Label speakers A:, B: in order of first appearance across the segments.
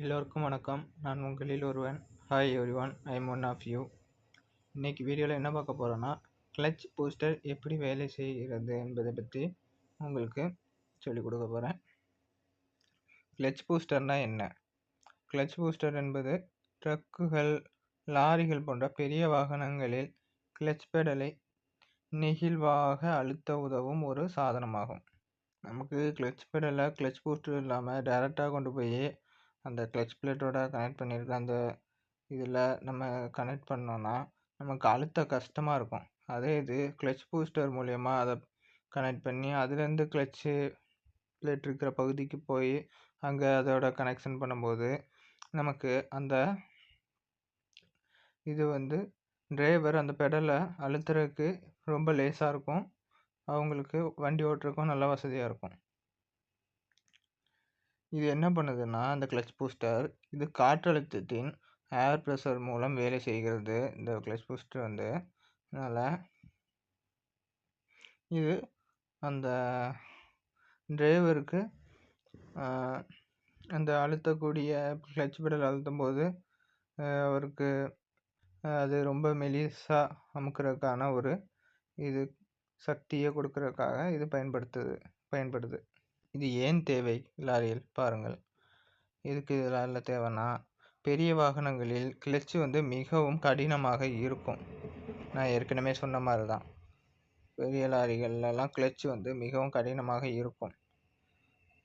A: எல்லோருக்கும் வணக்கம். நான் உங்களில் ஒருவன். Hi everyone, I am one of you. இன்னைக்கு வீடியோவில் என்ன பார்க்க போகிறோன்னா, கிளட்ச் பூஸ்டர் எப்படி வேலை செய்கிறது என்பதை பற்றி உங்களுக்கு சொல்லிக் கொடுக்க போகிறேன். கிளட்ச் பூஸ்டர்னால் என்ன? கிளட்ச் பூஸ்டர் என்பது ட்ரக்குகள், லாரிகள் போன்ற பெரிய வாகனங்களில் கிளட்ச் பெடலை நெகிழ்வாக அழுத்த உதவும் ஒரு சாதனமாகும். நமக்கு கிளட்ச் பெடலை கிளட்ச் பூஸ்டர் இல்லாமல் டைரெக்டாக கொண்டு போய் அந்த கிளட்ச் பிளேட்டோட கனெக்ட் பண்ணியிருக்க அந்த இதில் நம்ம கனெக்ட் பண்ணோன்னா நமக்கு அழுத்த கஷ்டமாக இருக்கும். அதே இது கிளட்ச் பூஸ்டர் மூலயமா அதை கனெக்ட் பண்ணி அதுலேருந்து கிளட்ச்சு பிளேட் இருக்கிற பகுதிக்கு போய் அங்கே அதோட கனெக்ஷன் பண்ணும்போது நமக்கு அந்த இது டிரைவர் அந்த பெடலை அழுத்துறதுக்கு ரொம்ப லேசாக இருக்கும். அவங்களுக்கு வண்டி ஓட்டுறதுக்கும் நல்லா வசதியாக இருக்கும். இது என்ன பண்ணுதுன்னா, அந்த கிளட்ச் பூஸ்டர் இது காற்றழுத்தத்தின் ஏர் ப்ரெஷர் மூலம் வேலை செய்கிறது. இந்த கிளட்ச் பூஸ்டர் அதனால் இது அந்த டிரைவருக்கு அந்த அழுத்தக்கூடிய கிளட்ச் பெடல் அழுத்தும் போது அவருக்கு அது ரொம்ப மெலிசாக அமுக்கிறதுக்கான ஒரு இது சக்தியை கொடுக்கறதுக்காக இது பயன்படுது. இது ஏன் தேவை லாரியில் பாருங்கள். இதுக்கு லாரியில் தேவைன்னா, பெரிய வாகனங்களில் கிளட்ச் மிகவும் கடினமாக இருக்கும். நான் ஏற்கனவே சொன்ன மாதிரி தான், பெரிய லாரிகள்லாம் கிளட்ச் மிகவும் கடினமாக இருக்கும்.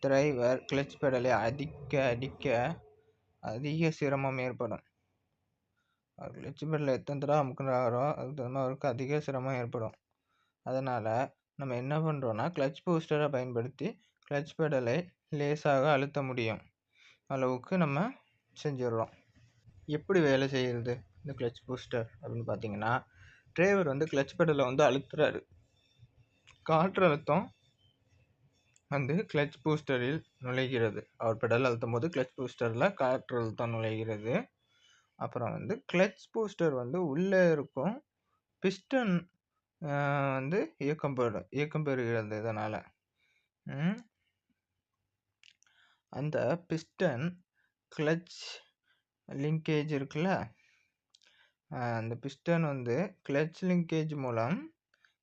A: டிரைவர் கிளட்ச் பெடலை அடிக்க அதிக சிரமம் ஏற்படும். கிளட்ச் பெடலை எத்தனை தடவை அமுக்குறாரோ அதுக்கு தகுந்த அவருக்கு அதிக சிரமம் ஏற்படும். அதனால் நம்ம என்ன பண்ணுறோன்னா, கிளட்ச் பூஸ்டரை பயன்படுத்தி கிளட்ச் பெடலை லேசாக அழுத்த முடியும் அளவுக்கு நம்ம செஞ்சிடறோம். எப்படி வேலை செய்கிறது இந்த கிளட்ச் பூஸ்டர் அப்படின்னு பார்த்தீங்கன்னா, டிரைவர் கிளட்ச் பெடலை அழுத்துறாரு. காற்றழுத்தம் கிளட்ச் பூஸ்டரில் நுழைகிறது. அவர் பெடல் அழுத்தும் போது கிளட்ச் பூஸ்டரில் காற்றழுத்தம் நுழைகிறது. அப்புறம் கிளட்ச் பூஸ்டர் உள்ளே இருக்கும் பிஸ்டன் இயக்கம் பெறுகிறது. இதனால் அந்த பிஸ்டன் கிளட்ச் லிங்கேஜ் இருக்குல்ல, அந்த பிஸ்டன் கிளட்ச் லிங்கேஜ் மூலம்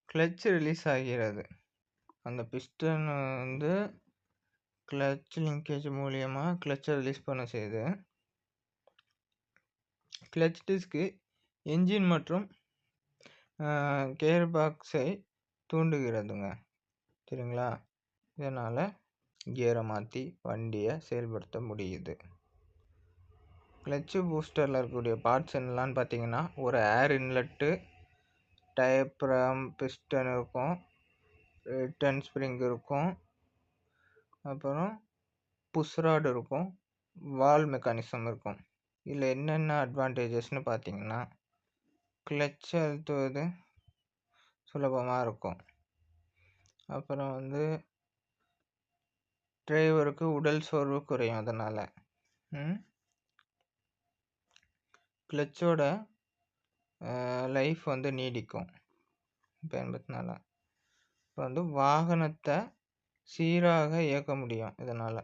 A: கிளட்ச் ரிலீஸ் ஆகிறது. அந்த பிஸ்டன் கிளட்ச் லிங்கேஜ் மூலியமாக கிளட்சை ரிலீஸ் பண்ண செய்து கிளட்ச் டிஸ்க்கு என்ஜின் மற்றும் கேர் பாக்ஸை தூண்டுகிறதுங்க. சரிங்களா? இதனால் கியரை மாற்றி வண்டியை செயல்படுத்த முடியுது. கிளட்ச் பூஸ்டரில் இருக்கக்கூடிய பார்ட்ஸ் என்னலான்னு பார்த்தீங்கன்னா, ஒரு ஏர் இன்லெட்டு, டயப்ரம், பிஸ்டன் இருக்கும், ரிட்டன் ஸ்ப்ரிங் இருக்கும், அப்புறம் புஷ்ராட் இருக்கும், வால் மெக்கானிசம் இருக்கும். இதில் என்னென்ன அட்வான்டேஜஸ்னு பார்த்தீங்கன்னா, கிளட்ச் அழுத்துவது சுலபமாக இருக்கும். அப்புறம் டிரைவருக்கு உடல் சோர்வு குறையும். அதனால் கிளட்சோட லைஃப் நீடிக்கும் பயன்படுத்தினால. இப்போ வாகனத்தை சீராக இயக்க முடியும். இதனால்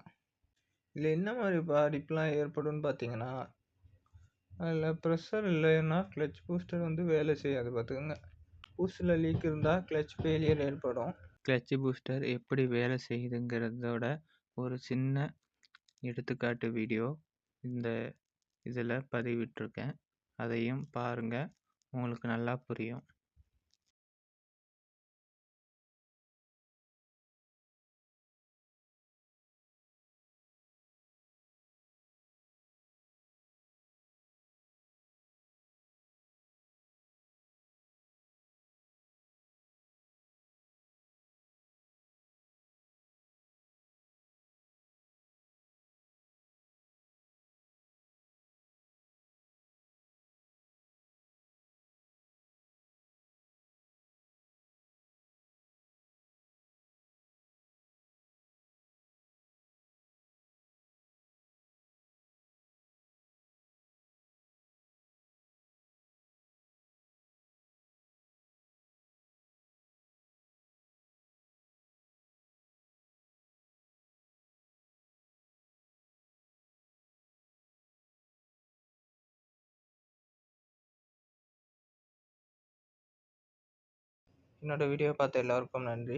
A: இதில் என்ன மாதிரி பாதிப்புலாம் ஏற்படும்னு பார்த்தீங்கன்னா, அதில் ப்ரெஷர் இல்லைன்னா கிளட்ச் பூஸ்டர் வேலை செய்யாது. பார்த்துக்கோங்க, பூஸ்டரில் லீக் இருந்தால் கிளட்ச் ஃபெயிலியர் ஏற்படும். கிளட்ச் பூஸ்டர் எப்படி வேலை செய்யுதுங்கிறதோட ஒரு சின்ன எடுத்துக்காட்டு வீடியோ இந்த இதில் பதிவிட்டிருக்கேன். அதையும் பாருங்கள், உங்களுக்கு நல்லா புரியும். என்னோட வீடியோ பார்த்த எல்லோருக்கும் நன்றி.